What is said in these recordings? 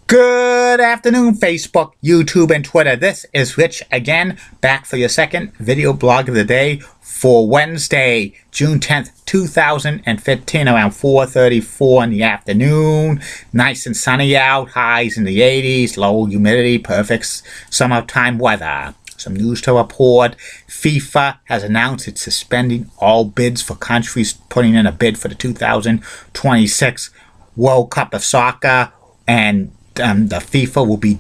Good afternoon, Facebook, YouTube, and Twitter. This is Rich again, back for your second video blog of the day for Wednesday, June 10th, 2015, around 4:34 in the afternoon. Nice and sunny out, highs in the 80s, low humidity, perfect summertime weather. Some news to report. FIFA has announced it's suspending all bids for countries putting in a bid for the 2026 World Cup of Soccer, and the FIFA will be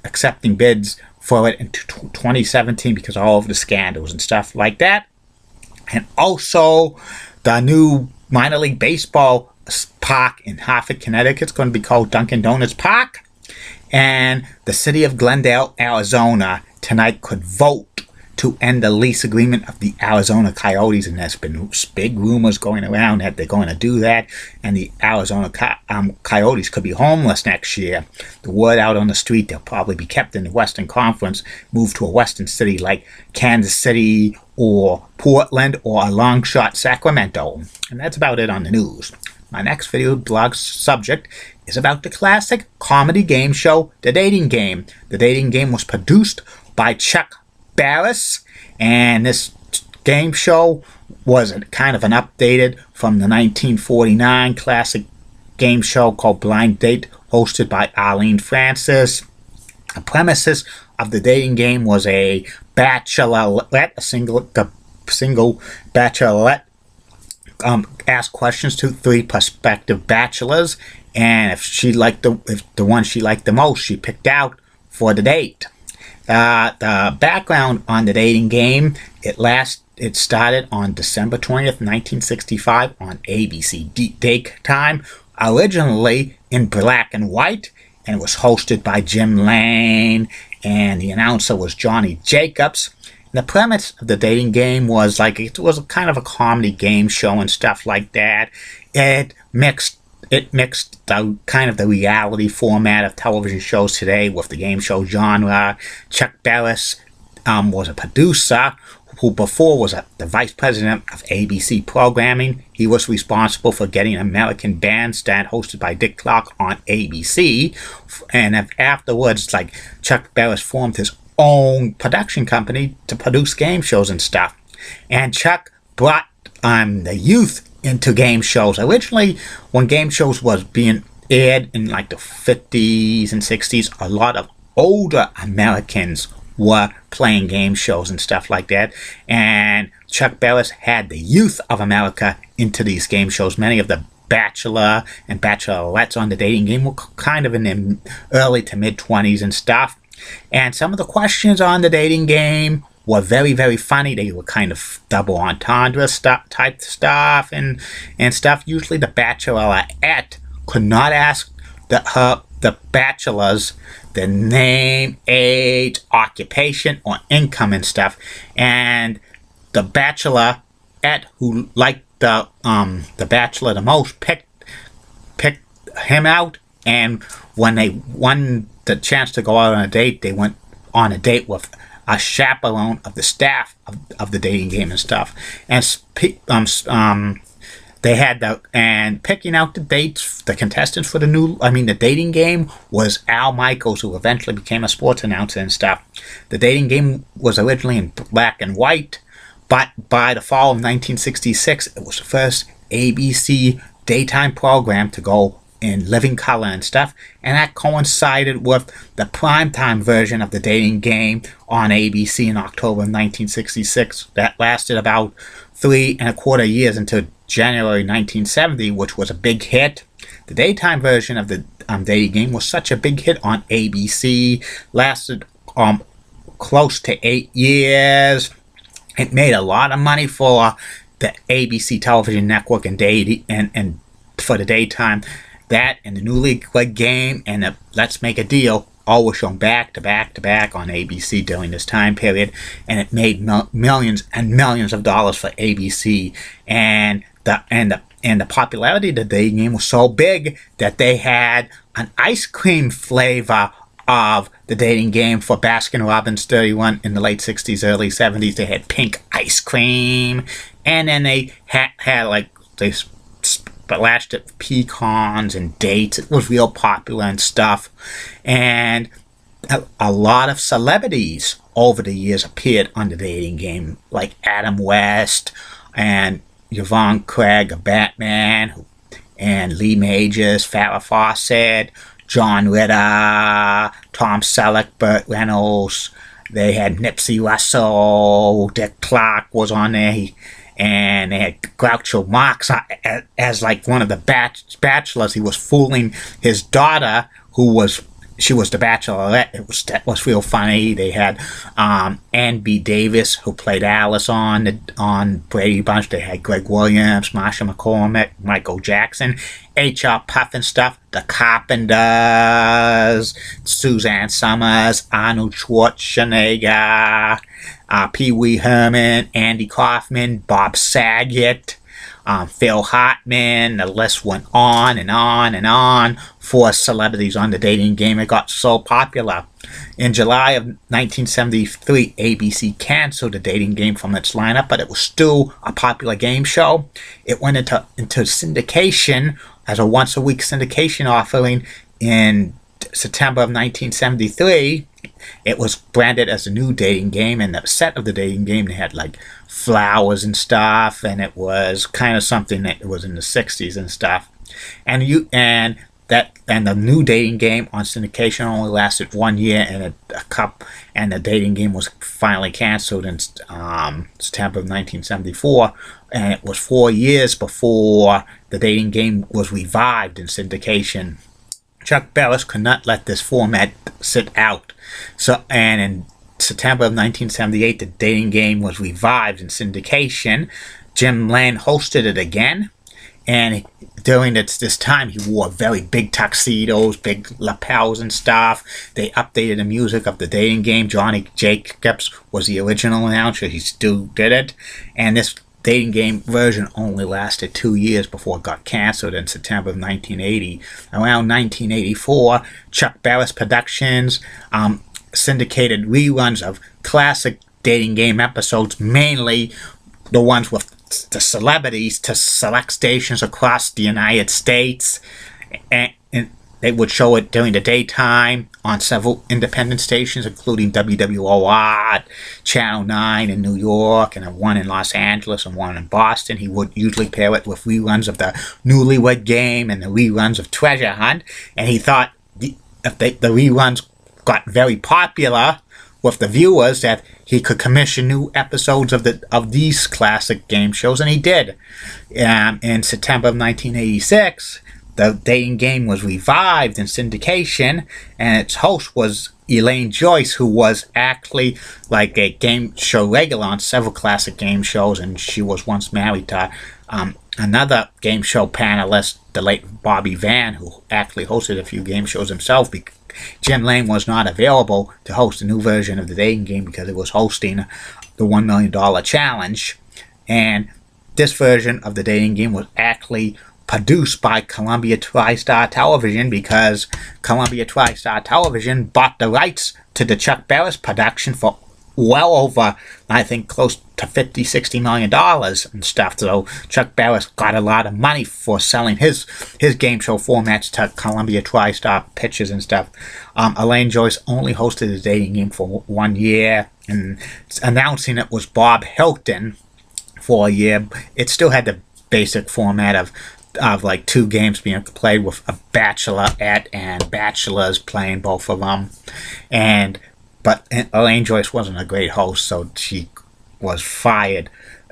accepting bids for it in 2017 because of all of the scandals and stuff like that. And also, the new minor league baseball park in Hartford, Connecticut is going to be called Dunkin' Donuts Park. And the city of Glendale, Arizona, tonight could vote to end the lease agreement of the Arizona Coyotes, and there's been big rumors going around that they're going to do that, and the Arizona Coyotes could be homeless next year. The word out on the street, they'll probably be kept in the Western Conference, moved to a western city like Kansas City or Portland or a long shot Sacramento. And that's about it on the news. My next video blog subject is about the classic comedy game show, The Dating Game. The Dating Game was produced by Chuck Barris, and this game show was kind of an updated from the 1949 classic game show called Blind Date, hosted by Arlene Francis. The premises of The Dating Game was a bachelorette, a single bachelorette asked questions to three prospective bachelors, and if the one she liked the most, she picked out for the date. The background on The Dating Game, it started on December 20th, 1965 on ABC Daytime, originally in black and white, and it was hosted by Jim Lane, and the announcer was Johnny Jacobs. The premise of The Dating Game was it was kind of a comedy game show and stuff like that. It mixed the kind of the reality format of television shows today with the game show genre. Chuck Barris was a producer who before was the vice president of ABC programming. He was responsible for getting American Bandstand, hosted by Dick Clark, on ABC. And afterwards, Chuck Barris formed his own production company to produce game shows and stuff. And Chuck brought the youth into game shows. Originally, when game shows was being aired in the 50s and 60s, a lot of older Americans were playing game shows and stuff like that. And Chuck Barris had the youth of America into these game shows. Many of the bachelor and bachelorettes on The Dating Game were kind of in their early to mid-20s and stuff. And some of the questions on The Dating Game were very, very funny. They were kind of double entendre type stuff and stuff. Usually the bachelorette could not ask the bachelors their name, age, occupation, or income and stuff. And the bachelorette who liked the bachelor the most picked him out, and when they won the chance to go out on a date, they went on a date with a chaperone of the staff of The Dating Game and stuff. And they had picking out the dates, the contestants for The Dating Game was Al Michaels, who eventually became a sports announcer and stuff. The Dating Game was originally in black and white, but by the fall of 1966, it was the first ABC daytime program to go in living color and stuff, and that coincided with the primetime version of The Dating Game on ABC in October of 1966. That lasted about 3¼ years until January 1970, which was a big hit. The daytime version of The Dating Game was such a big hit on ABC, lasted close to 8 years. It made a lot of money for the ABC television network and for the daytime. That and the Newlywed Game and the Let's Make a Deal all were shown back to back to back on ABC during this time period, and it made millions and millions of dollars for ABC. And the popularity of The Dating Game was so big that they had an ice cream flavor of The Dating Game for Baskin-Robbins 31 in the late 60s, early 70s. They had pink ice cream, and then they had they but lashed at pecans and dates. It was real popular and stuff. And a lot of celebrities over the years appeared on the dating game, like Adam West and Yvonne Craig of Batman, and Lee Majors, Farrah Fawcett, John Ritter, Tom Selleck, Burt Reynolds. They had Nipsey Russell, Dick Clark was on there, and they had Groucho Marx as like one of the bachelors. He was fooling his daughter, she was the bachelorette. That was real funny. They had Ann B. Davis, who played Alice on Brady Bunch. They had Greg Williams, Marsha McCormick, Michael Jackson, H.R. Pufnstuf, The Carpenters, Suzanne Summers, Arnold Schwarzenegger, Pee Wee Herman, Andy Kaufman, Bob Saget, Phil Hartman. The list went on and on and on for celebrities on the dating game. It got so popular. In July of 1973, ABC canceled the dating game from its lineup, but it was still a popular game show. It went into syndication as a once-a-week syndication offering in September of 1973. It was branded as a new dating game, and the set of the dating game, they had like flowers and stuff, and it was kind of something that was in the 60s and stuff. And the new dating game on syndication only lasted 1 year, and the dating game was finally canceled in September of 1974, and it was 4 years before the dating game was revived in syndication. Chuck Barris could not let this format sit out. And in September of 1978, the dating game was revived in syndication. Jim Lange hosted it again, and during this time, he wore very big tuxedos, big lapels and stuff. They updated the music of the dating game. Johnny Jacobs was the original announcer. He still did it, and this dating game version only lasted 2 years before it got canceled in September of 1980. Around 1984, Chuck Barris Productions syndicated reruns of classic dating game episodes, mainly the ones with the celebrities, to select stations across the United States, and they would show it during the daytime on several independent stations, including WWOR, Channel 9 in New York, and one in Los Angeles and one in Boston. He would usually pair it with reruns of the Newlywed Game and the reruns of Treasure Hunt, and he thought if the reruns got very popular with the viewers, that he could commission new episodes of these classic game shows, and he did. In September of 1986, the dating game was revived in syndication, and its host was Elaine Joyce, who was actually like a game show regular on several classic game shows, and she was once married to another game show panelist, the late Bobby Van, who actually hosted a few game shows himself. Jim Lange was not available to host a new version of the dating game because it was hosting the $1 Million Challenge, and this version of the dating game was actually produced by Columbia TriStar Television, because Columbia TriStar Television bought the rights to the Chuck Barris production for well over, I think, close to $50-60 million and stuff. So Chuck Barris got a lot of money for selling his game show formats to Columbia TriStar Pictures and stuff. Elaine Joyce only hosted the dating game for 1 year, and announcing it was Bob Hilton for a year. It still had the basic format of like two games being played, with a bachelorette and bachelors playing both of them. But Elaine Joyce wasn't a great host, so she was fired.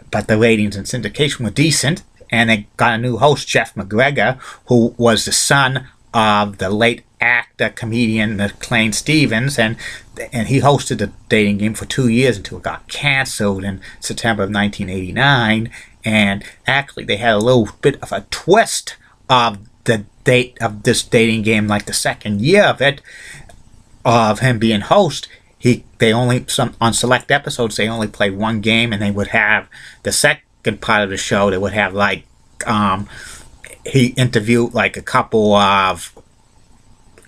But the ratings in syndication were decent, and they got a new host, Jeff McGregor, who was the son of the late actor, comedian McLean Stevens, and he hosted the dating game for 2 years until it got canceled in September of 1989. And actually, they had a little bit of a twist of the date of this dating game, like the second year of it, of him being host. On select episodes, they only played one game, and they would have the second part of the show. They would have like he interviewed like a couple of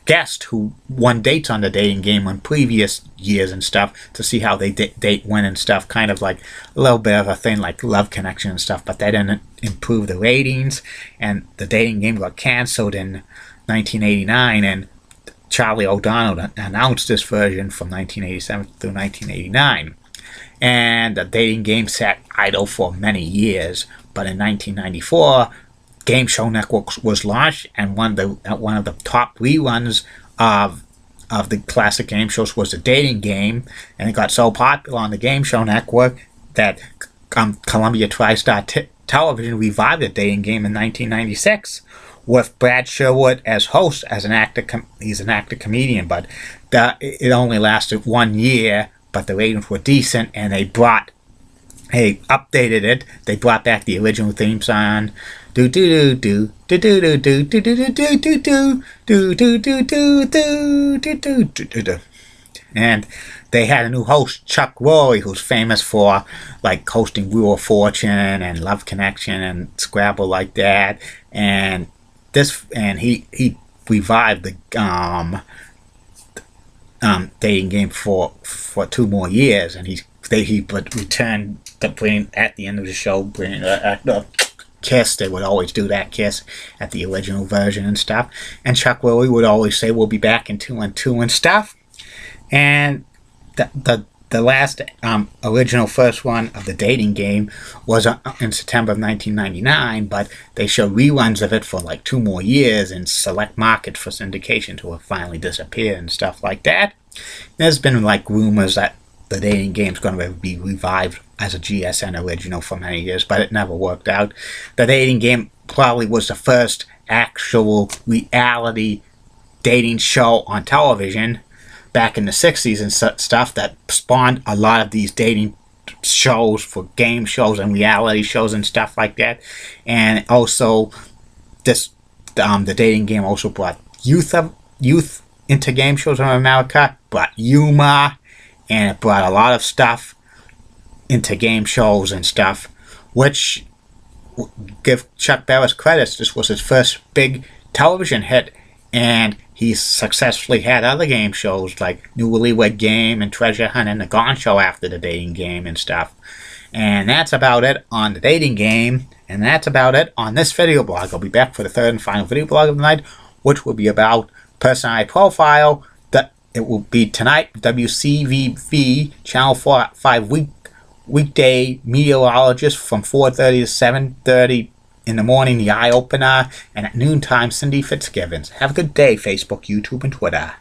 guest who won dates on the dating game on previous years and stuff to see how they date win and stuff, kind of like a little bit of a thing like Love Connection and stuff, but that didn't improve the ratings, and the dating game got canceled in 1989, and Charlie O'Donnell announced this version from 1987 through 1989. And the dating game sat idle for many years, but in 1994, Game Show Network was launched, and one of the top reruns of the classic game shows was the dating game, and it got so popular on the Game Show Network that Columbia TriStar Television revived the dating game in 1996 with Brad Sherwood as host, as an actor. He's an actor comedian, but it only lasted 1 year. But the ratings were decent, and they updated it. They brought back the original theme song. Do do do do do do do do do do do do do do do do do do. And they had a new host, Chuck Roy, who's famous for like hosting Wheel of Fortune and Love Connection and Scrabble like that. And he revived the dating game for 2 more years, and he returned to bring at the end of the show, bring the kiss. They would always do that kiss at the original version and stuff. And Chuck Lilly would always say, "We'll be back in 2 and 2" and stuff. And the last original first one of the dating game was in September of 1999, but they showed reruns of it for like 2 more years in select markets for syndication until it finally disappeared and stuff like that. There's been like rumors that the dating game's going to be revived as a GSN original for many years, but it never worked out. The dating game probably was the first actual reality dating show on television back in the 60s and stuff that spawned a lot of these dating shows for game shows and reality shows and stuff like that. And also the dating game also brought youth into game shows in America, brought humor, and it brought a lot of stuff into game shows and stuff, which, give Chuck Barris credits, this was his first big television hit, and he's successfully had other game shows like Newlywed Game and Treasure Hunt and The Gone Show after the dating game and stuff. And that's about it on the dating game, and that's about it on this video blog. I'll be back for the third and final video blog of the night, which will be about personality profile. It will be tonight, WCVV Channel 5 weekday meteorologist from 4:30 to 7:30 in the morning, the Eye Opener, and at noontime, Cindy Fitzgibbons. Have a good day, Facebook, YouTube, and Twitter.